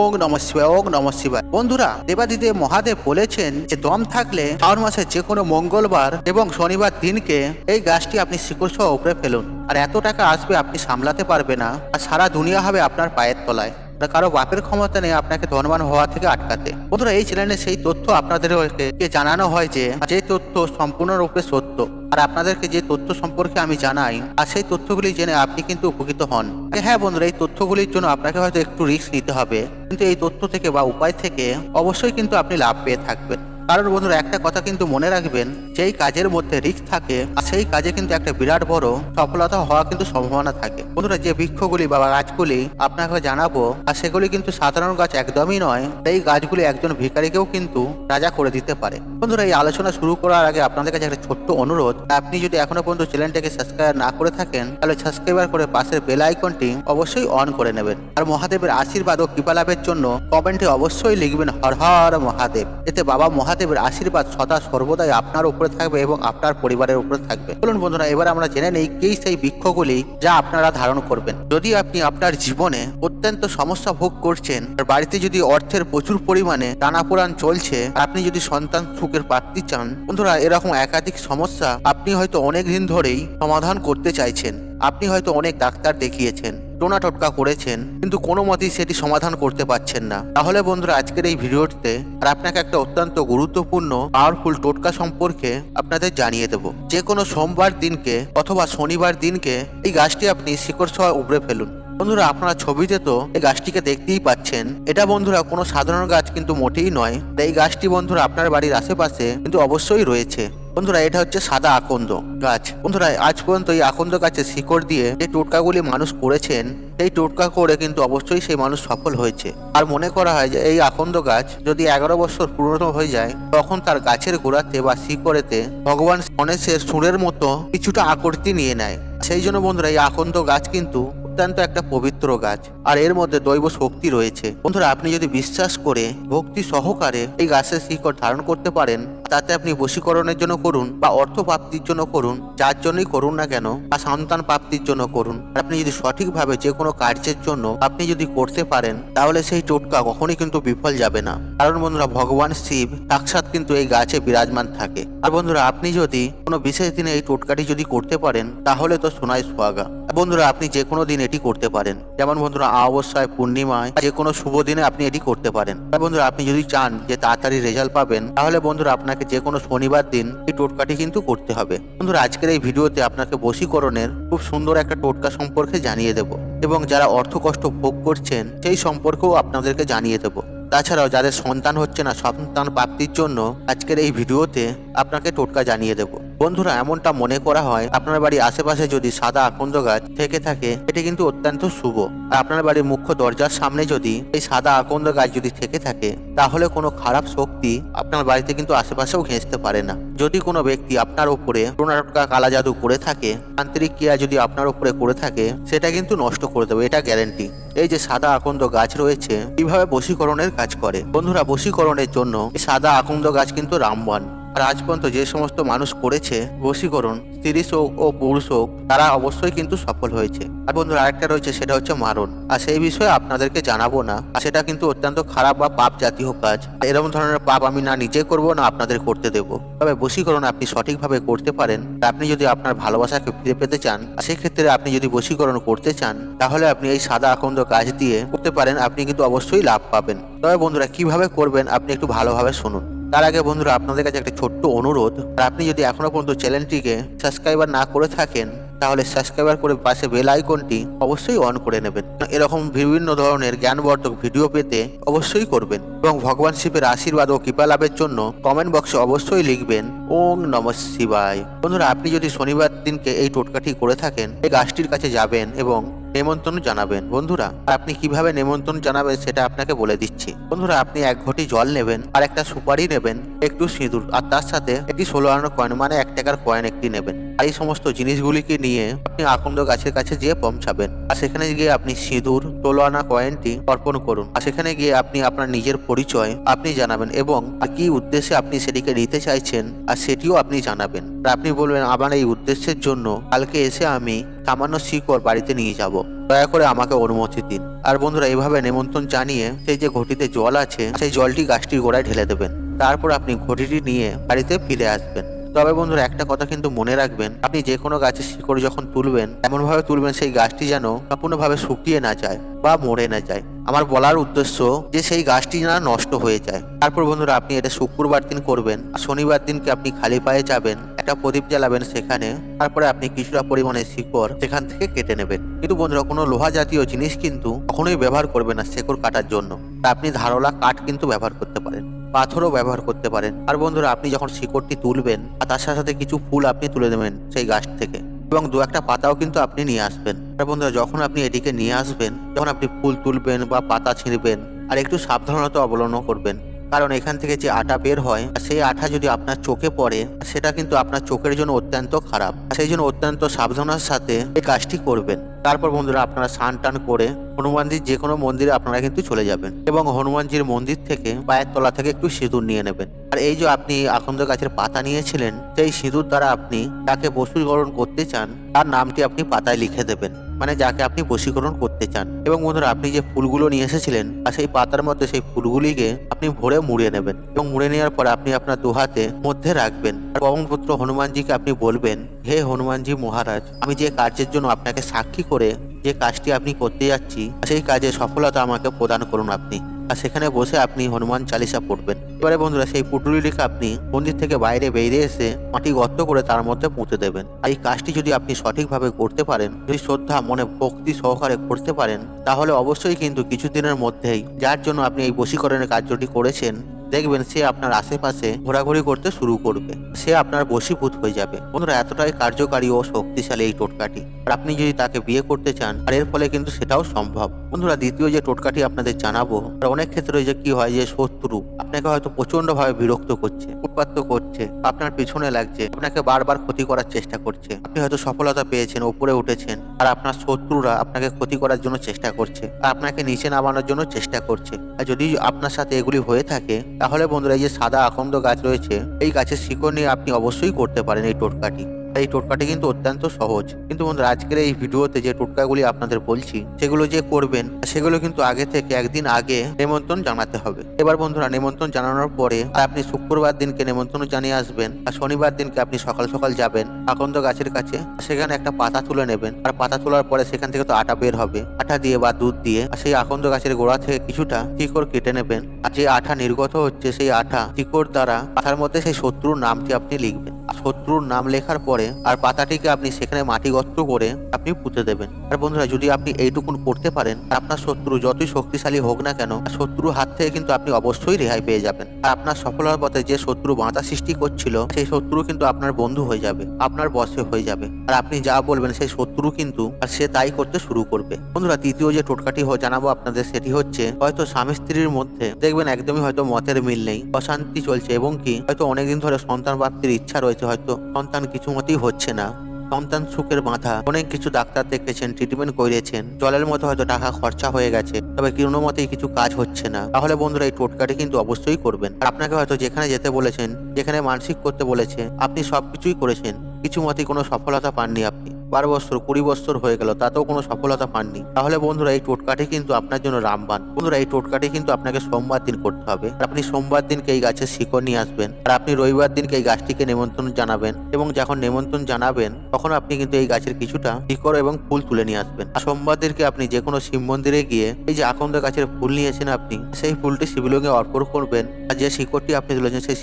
ওং নমঃ শিবায়, ওং নমঃ শিবায়। বন্ধুরা, দেবাদিদেব মহাদেব বলেছেন যে দম থাকলে শ্রাবণ মাসের যে কোনো মঙ্গলবার এবং শনিবার দিনকে এই গাছটি আপনি শিকড় সহ উপড়ে ফেলুন। আর এত টাকা আসবে আপনি সামলাতে পারবে না, আর সারা দুনিয়া হবে আপনার পায়ের তলায়। কারো বাপের ক্ষমতা নেই আপনাকে ধনবান হওয়া থেকে আটকাতে। বন্ধুরা, এই চ্যানেলে সেই তথ্য আপনাদেরকে জানানো হয় যে তথ্য সম্পূর্ণরূপে সত্য। আর আপনাদেরকে যে তথ্য সম্পর্কে আমি জানাই, আর সেই তথ্যগুলি জেনে আপনি কিন্তু উপকৃত হন। হ্যাঁ বন্ধুরা, এই তথ্যগুলির জন্য আপনাকে হয়তো একটু রিস্ক নিতে হবে, কিন্তু এই তথ্য থেকে বা উপায় থেকে অবশ্যই কিন্তু আপনি লাভ পেয়ে থাকবেন। কারণ বন্ধুরা, একটা কথা কিন্তু মনে রাখবেন, যেই কাজের মধ্যে রিস্ক থাকে আর সেই কাজে কিন্তু একটা বিরাট বড় সফলতা হওয়া কিন্তু সম্ভাবনা থাকে। বন্ধুরা, যে বৃক্ষগুলি বা গাছগুলি আপনাকে জানাবো, আর সেগুলি কিন্তু সাধারণ গাছ একদমই নয়। এই গাছগুলি একজন ভিখারিকেও কিন্তু রাজা করে দিতে পারে। বন্ধুরা, এই আলোচনা শুরু করার আগে আপনাদের কাছে একটা ছোট্ট অনুরোধ, আপনি যদি এখনো পর্যন্ত চ্যানেলটাকে সাবস্ক্রাইব না করে থাকেন, তাহলে সাবস্ক্রাইবার করে পাশের বেল আইকনটি অবশ্যই অন করে নেবেন। আর মহাদেবের আশীর্বাদ ও কৃপা লাভের জন্য কমেন্টে অবশ্যই লিখবেন হর হর মহাদেব। এতে বাবা মহাদেবের আশীর্বাদ সদা সর্বদাই আপনার উপরে থাকবে এবং আপনার পরিবারের উপরে থাকবে। বলুন বন্ধুরা, এবার আমরা জেনে নেই কি সেই বৃক্ষগুলি যা আপনারা ধারণ করবেন। যদি আপনি আপনার জীবনে অত্যন্ত সমস্যা ভোগ করছেন, আর বাড়িতে যদি অর্থের প্রচুর পরিমাণে টানাপোড়ান চলছে, আপনি যদি সন্তান সুখের প্রাপ্তি চান, বন্ধুরা এরকম একাধিক সমস্যা আপনি হয়তো অনেক দিন ধরেই সমাধান করতে চাইছেন। আপনি হয়তো অনেক ডাক্তার দেখিয়েছেন, টোনা টোটকা করেছেন, কিন্তু কোনো মতেই সেটি সমাধান করতে পারছেন না। তাহলে বন্ধুরা, আজকের এই ভিডিওটিতে আর আপনাকে একটা অত্যন্ত গুরুত্বপূর্ণ পাওয়ারফুল টোটকা সম্পর্কে আপনাদের জানিয়ে দেব। যে কোনো সোমবার দিনকে অথবা শনিবার দিনকে এই গাছটি আপনি শিকড় সহ উপড়ে ফেলুন। বন্ধুরা, আপনারা ছবিতে তো এই গাছটিকে দেখতেই পাচ্ছেন। এটা বন্ধুরা কোনো সাধারণ গাছ কিন্তু মোটেই নয়। এই গাছটি বন্ধুরা আপনার বাড়ির আশেপাশে কিন্তু অবশ্যই রয়েছে। বন্ধুরা, এটা হচ্ছে সাদা আকন্দ গাছ। বন্ধুরা, আজ পর্যন্ত এই আকন্দ গাছের শিকড় দিয়ে যে টোটকাগুলি মানুষ করেছেন, সেই টোটকা করে কিন্তু অবশ্যই সেই মানুষ সফল হয়েছে। আর মনে করা হয় যে এই আকন্দ গাছ যদি 11 বছর পুরনো হয়ে যায়, তখন তার গাছের গোড়াতে বা শিকড়েতে ভগবান গণেশের সুরের মতো কিছুটা আকৃতি নিয়ে নেয়। সেই জন্য বন্ধুরা, এই আকন্দ গাছ কিন্তু অত্যন্ত একটা পবিত্র গাছ, আর এর মধ্যে দৈব শক্তি রয়েছে। বন্ধুরা, আপনি যদি বিশ্বাস করে ভক্তি সহকারে এই গাছের শিকড় ধারণ করতে পারেন, তাতে আপনি বশীকরণের জন্য করুন বা অর্থ প্রাপ্তির জন্য করুন, যার জন্যই করুন না কেন, বা সন্তান প্রাপ্তির জন্য করুন, আপনি যদি সঠিকভাবে যে কোনো কার্যের জন্য আপনি যদি করতে পারেন, তাহলে সেই টোটকা কখনই কিন্তু বিফল যাবে না। কারণ বন্ধুরা, ভগবান শিব সাক্ষাৎ কিন্তু এই গাছে বিরাজমান থাকে। আর বন্ধুরা, আপনি যদি কোনো বিশেষ দিনে এই টোটকাটি যদি করতে পারেন, তাহলে তো সোনায় সোহাগা। বন্ধুরা, আপনি যে কোনো দিন এটি করতে পারেন। যেমন বন্ধুরা, অমাবস্যায়, পূর্ণিমায়, যে কোনো শুভ দিনে আপনি এটি করতে পারেন। বন্ধুরা, আপনি যদি চান যে তাড়াতাড়ি রেজাল্ট পাবেন, তাহলে বন্ধুরা আপনাকে যে কোনো শনিবার দিন এই টোটকাটি কিন্তু করতে হবে। বন্ধুরা, আজকের এই ভিডিওতে আপনাকে বশীকরণের খুব সুন্দর একটা টোটকা সম্পর্কে জানিয়ে দেব, এবং যারা অর্থ কষ্ট ভোগ করছেন সেই সম্পর্কেও আপনাদেরকে জানিয়ে দেব। তাছাড়াও যাদের সন্তান হচ্ছে না, সন্তান প্রাপ্তির জন্য আজকের এই ভিডিওতে আপনাকে টোটকা জানিয়ে দেব। বন্ধুরা, এমনটা মনে করা হয় আপনার বাড়ির আশেপাশে যদি সাদা আকন্দ গাছ থেকে থাকে, এটি কিন্তু অত্যন্ত শুভ। আর আপনার বাড়ির মুখ্য দরজার সামনে যদি এই সাদা আকন্দ গাছ যদি থেকে থাকে, তাহলে কোনো খারাপ শক্তি আপনার বাড়িতে কিন্তু আশেপাশেও ঘেঁষতে পারে না। যদি কোনো ব্যক্তি আপনার উপরে টোনা টোটকা কালা জাদু করে থাকে, তান্ত্রিক ক্রিয়া যদি আপনার উপরে করে থাকে, সেটা কিন্তু নষ্ট করে দেবে, এটা গ্যারেন্টি। এই যে সাদা আকন্দ গাছ রয়েছে, কিভাবে বশীকরণের কাজ করে। বন্ধুরা, বশীকরণের জন্য সাদা আকন্দ গাছ কিন্তু রামবাণ। আর আজ পর্যন্ত যে সমস্ত মানুষ করেছে বশীকরণ, স্ত্রী হোক ও পুরুষ হোক, তারা অবশ্যই কিন্তু সফল হয়েছে। আর বন্ধুরা, আরেকটা রয়েছে, সেটা হচ্ছে মারণ। আর সেই বিষয়ে আপনাদেরকে জানাবো না, সেটা কিন্তু অত্যন্ত খারাপ বা পাপ জাতীয় কাজ। এরকম ধরনের পাপ আমি না নিজে করবো, না আপনাদের করতে দেবো। তবে বশীকরণ আপনি সঠিকভাবে করতে পারেন। আপনি যদি আপনার ভালোবাসাকে ফিরে পেতে চান, সেক্ষেত্রে আপনি যদি বশীকরণ করতে চান, তাহলে আপনি এই সাদা আকন্দ গাছ দিয়ে করতে পারেন। আপনি কিন্তু অবশ্যই লাভ পাবেন। তবে বন্ধুরা, কিভাবে করবেন আপনি একটু ভালোভাবে শুনুন। তার আগে বন্ধুরা, আপনাদের কাছে একটা ছোট্ট অনুরোধ, আর আপনি যদি এখনো পর্যন্ত চ্যানেলটিকে সাবস্ক্রাইবার না করে থাকেন, তাহলে সাবস্ক্রাইবার করে পাশে বেল আইকনটি অবশ্যই অন করে নেবেন। এরকম বিভিন্ন ধরনের জ্ঞানবর্ধক ভিডিও পেতে অবশ্যই করবেন, এবং ভগবান শিবের আশীর্বাদ ও কৃপা লাভের জন্য কমেন্ট বক্সে অবশ্যই লিখবেন ওং নমঃ শিবায়। বন্ধুরা, আপনি যদি শনিবার দিনকে এই টোটকাটি করে থাকেন, এই গাছটির কাছে যাবেন এবং নেমন্তন্ন জানাবেন। বন্ধুরা, আপনি কিভাবে নেমন্তন্ন জানাবেন সেটা আপনাকে বলে দিচ্ছি। বন্ধুরা, আপনি 1 ঘটি জল নেবেন, আর একটা সুপারি নেবেন, একটু সিঁদুর, আর তার সাথে একটি 16 আনার কয়েন মানে 1 টাকার কয়েন একটি নেবেন। আর এই সমস্ত জিনিসগুলিকে নিয়ে আপনি আকন্দ গাছের কাছে যেয়ে পৌঁছাবেন। আর সেখানে গিয়ে আপনি সিঁদুর, 16 আনা কয়েনটি অর্পণ করুন। আর সেখানে গিয়ে আপনি আপনার নিজের পরিচয় আপনি জানাবেন, এবং কি উদ্দেশ্যে আপনি সেটিকে নিতে চাইছেন আর সেটিও আপনি জানাবেন। আর আপনি বলবেন, আমার এই উদ্দেশ্যের জন্য কালকে এসে আমি সামান্য শিকড় বাড়িতে নিয়ে যাব। দয়া করে আমাকে অনুমতি দিন। আর বন্ধুরা এইভাবে নিমন্ত্রণ জানিয়ে সেই যে ঘটিতে জল আছে সেই জলটি গাছটির গোড়ায় ঢেলে দেবেন। তারপর আপনি ঘটিটি নিয়ে বাড়িতে ফিরে আসবেন। তবে বন্ধুরা একটা কথা কিন্তু মনে রাখবেন, আপনি যে কোনো গাছের শিকড় যখন তুলবেন এমনভাবে তুলবেন সেই গাছটি যেন সম্পূর্ণভাবে শুকিয়ে না যায় বা মরে না যায়। আমার বলার উদ্দেশ্য যে সেই গাছটি না নষ্ট হয়ে যায়। তারপর বন্ধুরা আপনি এটা শুক্রবার দিন করবেন, শনিবার দিনকে আপনি খালি পায়ে যাবেন, একটা প্রদীপ জ্বালাবেন সেখানে, তারপরে আপনি কিছুটা পরিমাণে শিকড় সেখান থেকে কেটে নেবেন। কিন্তু বন্ধুরা কোনো লোহা জাতীয় জিনিস কিন্তু কখনোই ব্যবহার করবেন না শিকড় কাটার জন্য। আপনি ধারলা কাঠ কিন্তু ব্যবহার করতে পারেন, পাথরও ব্যবহার করতে পারেন। আর বন্ধুরা আপনি যখন শিকড়টি তুলবেন আর তার সাথে সাথে কিছু ফুল আপনি তুলে দেবেন সেই গাছ থেকে, এবং দু একটা পাতাও কিন্তু আপনি নিয়ে আসবেন। আর বন্ধুরা যখন আপনি এটিকে নিয়ে আসবেন, যখন আপনি ফুল তুলবেন বা পাতা ছিঁড়বেন, আর একটু সাবধানতা অবলম্বন করবেন, কারণ এখান থেকে যে আঠা বের হয় সেই আঠা যদি আপনার চোখে পড়ে সেটা কিন্তু আপনার চোখের জন্য অত্যন্ত খারাপ। সেই জন্য অত্যন্ত সাবধানতার সাথে এই কাজটি করবেন। তারপর বন্ধুরা আপনারা স্নান টান করে হনুমানজির যে কোনো মন্দিরে আপনারা কিন্তু চলে যাবেন এবং হনুমানজির মন্দির থেকে পায়ের তলা থেকে একটু সিঁদুর নিয়ে নেবেন। আর এই যে আপনি আকন্দ গাছের পাতা নিয়েছিলেন সেই সিঁদুর দ্বারা আপনি যাকে বশীকরণ করতে চান তার নামটি আপনি পাতায় লিখে দেবেন, মানে যাকে আপনি বশীকরণ করতে চান। এবং বন্ধুরা আপনি যে ফুলগুলো নিয়ে এসেছিলেন আর সেই পাতার মধ্যে সেই ফুলগুলিকে আপনি ভরে মুড়ে নেবেন, এবং মুড়ে নেওয়ার পরে আপনি আপনার দু হাতে মধ্যে রাখবেন। আর পবনপুত্র হনুমানজিকে আপনি বলবেন, হে হনুমানজি মহারাজ, আমি যে কার্যের জন্য আপনাকে সাক্ষী করে যে কাজটি আপনি করতে যাচ্ছি সেই কাজে সফলতা আমাকে প্রদান করুন আপনি। আর সেখানে বসে আপনি হনুমান চালিসা পড়বেন। এবারে বন্ধুরা সেই পুটুলিটিকে আপনি মন্দির থেকে বাইরে বেরিয়ে এসে মাটি গর্ত করে তার মধ্যে পুঁতে দেবেন। আর এই কাজটি যদি আপনি সঠিকভাবে করতে পারেন, যদি শ্রদ্ধা মনে ভক্তি সহকারে করতে পারেন, তাহলে অবশ্যই কিন্তু কিছুদিনের মধ্যেই যার জন্য আপনি এই বশীকরণের কার্যটি করেছেন দেখবেন সে আপনার আশেপাশে ঘোরাঘুরি করতে শুরু করবে, সে আপনার বশীভূত হয়ে যাবে। বন্ধুরা এতটাই কার্যকারী ও শক্তিশালী এই টোটকাটি। আর আপনি যদি তাকে বিয়ে করতে চান আর এর ফলে কিন্তু সেটাও সম্ভব। বন্ধুরা দ্বিতীয় যে টোটকাটি আপনাদের জানাবো, অনেক ক্ষেত্রে যে কি হয় যে শত্রু আপনাকে হয়তো প্রচন্ড ভাবে বিরক্ত করছে, উৎপাত করছে, আপনার পিছনে লাগছে, আপনাকে বারবার ক্ষতি করার চেষ্টা করছে। আপনি হয়তো সফলতা পেয়েছেন, উপরে উঠেছেন, আর আপনার শত্রুরা আপনাকে ক্ষতি করার জন্য চেষ্টা করছে, আর আপনাকে নিচে নামানোর জন্য চেষ্টা করছে। আর যদি আপনার সাথে এগুলি হয়ে থাকে তাহলে বন্ধুরা এই যে সাদা আকন্দ গাছ রয়েছে এই গাছের শিকড় নিয়ে আপনি অবশ্যই করতে পারেন এই টোটকাটি। এই টোটকাটি কিন্তু অত্যন্ত সহজ। কিন্তু বন্ধুরা আজকের এই ভিডিওতে যে টোটকাগুলি আপনাদের বলছি সেগুলো যে করবেন সেগুলো কিন্তু আগে থেকে একদিন আগে নিমন্ত্রণ জানাতে হবে। এবার বন্ধুরা নিমন্ত্রণ জানানোর পরে আপনি শুক্রবার দিনকে নিমন্ত্রণ জানিয়ে আসবেন, আর শনিবার দিনকে আপনি সকাল সকাল যাবেন আকন্দ গাছের কাছে, সেখানে একটা পাতা তুলে নেবেন। আর পাতা তোলার পরে সেখান থেকে তো আটা বের হবে, আটা দিয়ে বা দুধ দিয়ে আর সেই আকন্দ গাছের গোড়া থেকে কিছুটা শিকড় কেটে নেবেন। আর যে আঠা নির্গত হচ্ছে সেই আঠা শিকড় দ্বারা পাতার মধ্যে সেই শত্রুর নামটি আপনি লিখবেন। শত্রুর নাম লেখার পরে আর পাতাটিকে আপনি সেখানে মাটি গর্ত করে আপনি পুঁতে দেবেন। আর বন্ধুরা যদি আপনি এইটুকুন করতে পারেন আপনার শত্রু যতই শক্তিশালী হোক না কেন শত্রুর হাত থেকে কিন্তু আপনি অবশ্যই রেহাই পেয়ে যাবেন। আর আপনার সফলতার পথে যে শত্রু বাধা সৃষ্টি করছিল সেই শত্রু কিন্তু আপনার বন্ধু হয়ে যাবে, আপনার বশে হয়ে যাবে। আর আপনি যা বলবেন সেই শত্রু কিন্তু আর সে তাই করতে শুরু করবে। বন্ধুরা তৃতীয় যে টোটকাটি জানাবো আপনাদের সেটি হচ্ছে, হয়তো স্বামী স্ত্রীর মধ্যে দেখবেন একদমই হয়তো মতের মিল নেই, অশান্তি চলছে, এবং কি হয়তো অনেকদিন ধরে সন্তান প্রাপ্তির ইচ্ছা রয়েছে, হয়তো সন্তান কিছু মতেই হচ্ছে না, সন্তান সুখের বাধা, অনেক কিছু ডাক্তার দেখেছেন, ট্রিটমেন্ট করিয়েছেন, জলের মতো হয়তো টাকা খরচা হয়ে গেছে, তবে কোনো মতেই কিছু কাজ হচ্ছে না। তাহলে বন্ধুরা এই টোটকাটি কিন্তু অবশ্যই করবেন। আর আপনাকে হয়তো যেখানে যেতে বলেছেন, যেখানে মানসিক করতে বলেছে আপনি সবকিছুই করেছেন, কিছু মতেই কোনো সফলতা পাননি, আপনি 12 বছর 20 বছর হয়ে গেল তাতেও কোনো সফলতা পাননি, তাহলে বন্ধুরা এই টোটকাটি কিন্তু আপনার জন্য রামবাণ। বন্ধুরা এই টোটকাটি কিন্তু আপনাকে সোমবার দিন করতে হবে। আপনি সোমবার দিনকে এই গাছের শিকড় নিয়ে আসবেন, আর আপনি রবিবার দিনকে এই গাছটিকে নিমন্ত্রণ জানাবেন, এবং যখন নিমন্ত্রণ জানাবেন তখন আপনি কিন্তু এই গাছের কিছুটা শিকড় এবং ফুল তুলে নিয়ে আসবেন। আর সোমবার দিনকে আপনি যে কোনো শিব মন্দিরে গিয়ে এই যে আকন্দ গাছের ফুল নিয়েছেন আপনি সেই ফুলটি শিবলিঙ্গে অর্পণ করবেন। আর যে শিকড়টি আপনি তুলেছেন সেই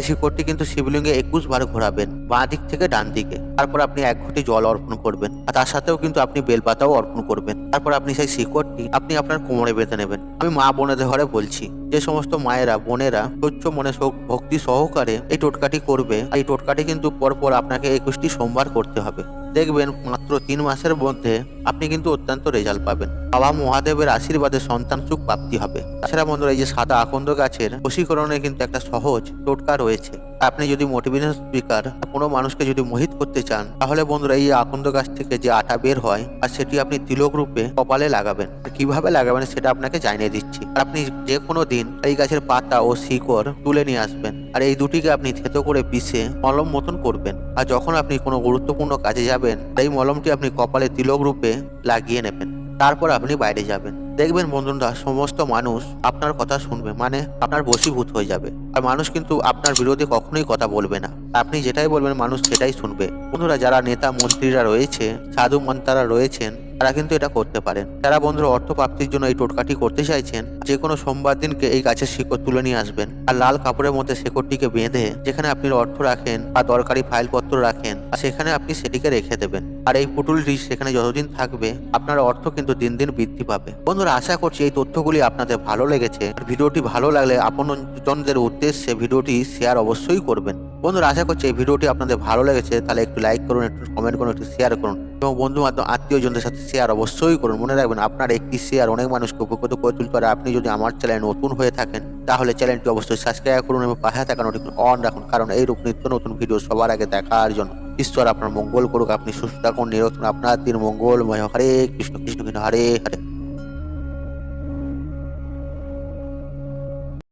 শিকড়টি কিন্তু শিবলিঙ্গে 21 বার ঘোরাবেন, বাঁ দিক থেকে ডান দিকে। তারপর আপনি 1 ঘটি জল অর্পণ করবেন, আর তার সাথেও কিন্তু আপনি বেলপাতাও অর্পণ করবেন। তারপর আপনি সেই শিকড়টি আপনি আপনার কোমরে বেঁধে নেবেন। আমি মা বোনেদের ঘরে বলছি, যে সমস্ত মায়েরা বোনেরা স্বচ্ছ মনে ভক্তি সহকারে এই টোটকাটি করবে, এই টোটকাটি কিন্তু পরপর আপনাকে 21টি সোমবার করতে হবে। দেখবেন মাত্র 3 মাসের মধ্যে আপনি কিন্তু অত্যন্ত রেজাল্ট পাবেন। বাবা মহাদেবের আশীর্বাদে সন্তান সুখ প্রাপ্তি হবে। তাছাড়া বন্ধুরা এই যে সাদা আকন্দ গাছের বশীকরণে কিন্তু একটা সহজ টোটকা রয়েছে। আপনি যদি মোটিভেশন স্পিকার কোনো মানুষকে যদি মোহিত করতে চান তাহলে বন্ধুরা এই আকন্দ গাছ থেকে যে আটা বের হয় আর সেটি আপনি তিলক রূপে কপালে লাগাবেন। কিভাবে লাগাবেন সেটা আপনাকে জানিয়ে দিচ্ছি। আপনি যে কোনো দিন এই গাছের পাতা ও শিকড় তুলে নিয়ে আসবেন, আর এই দুটিকে আপনি থেতো করে পিষে মলম মতন করবেন। আর যখন আপনি কোনো গুরুত্বপূর্ণ কাজে যাবেন যাবেন, এই মলমটি আপনি কপালে তিলক রূপে লাগিয়ে নেবেন। তারপর আপনি বাইরে যাবেন। দেখবেন বন্ধুরা সমস্ত মানুষ আপনার কথা শুনবে, মানে আপনার বশীভূত হয়ে যাবে। আর মানুষ কিন্তু আপনার বিরুদ্ধে কখনোই কথা বলবে না। আপনি যেটাই বলবেন মানুষ সেটাই শুনবে। বন্ধুরা যারা নেতা মন্ত্রীরা রয়েছে, সাধু মন্ত্রীরা রয়েছেন, তারা কিন্তু এটা করতে পারেন। যারা বন্ধুরা অর্থ প্রাপ্তির জন্য এই টোটকাটি করতে চাইছেন, যে কোনো সোমবার দিনকে এই গাছের শিকড় তুলে নিয়ে আসবেন আর লাল কাপড়ের মধ্যে শিকড়টিকে বেঁধে যেখানে আপনি অর্থ রাখেন বা দরকারি ফাইলপত্র রাখেন, আর সেখানে আপনি সেটিকে রেখে দেবেন। আর এই পুটুলটি সেখানে যতদিন থাকবে আপনার অর্থ কিন্তু দিন দিন বৃদ্ধি পাবে। বন্ধুরা আশা করছি এই তথ্যগুলি আপনাদের ভালো লেগেছে। ভিডিওটি ভালো লাগলে আপনজনদের উদ্দেশ্যে ভিডিওটি শেয়ার অবশ্যই করবেন। বন্ধুরা আশা করছি এই ভিডিওটি আপনাদের ভালো লেগেছে, তাহলে একটু লাইক করুন, একটু কমেন্ট করুন, একটু শেয়ার করুন এবং বন্ধু বান্ধব আত্মীয়জনদের সাথে শেয়ার অবশ্যই করুন। মনে রাখবেন আপনার একটি শেয়ার অনেক মানুষকে উপকৃত করে তুলতে পারে। আপনি যদি আমার চ্যানেল নতুন হয়ে থাকেন তাহলে চ্যানেলটি অবশ্যই সাবস্ক্রাইব করুন এবং পাশে থাকা নোটিফিকেশন অন রাখুন, কারণ এইরূপ নিত্য নতুন ভিডিও সবার আগে দেখার জন্য। ঈশ্বর আপনার মঙ্গল করুক, আপনি সুস্থ থাকুন, নিরোগ থাকুন, আপনার দিন মঙ্গলময়। হরে কৃষ্ণ কৃষ্ণ কৃষ্ণ হরে হরে।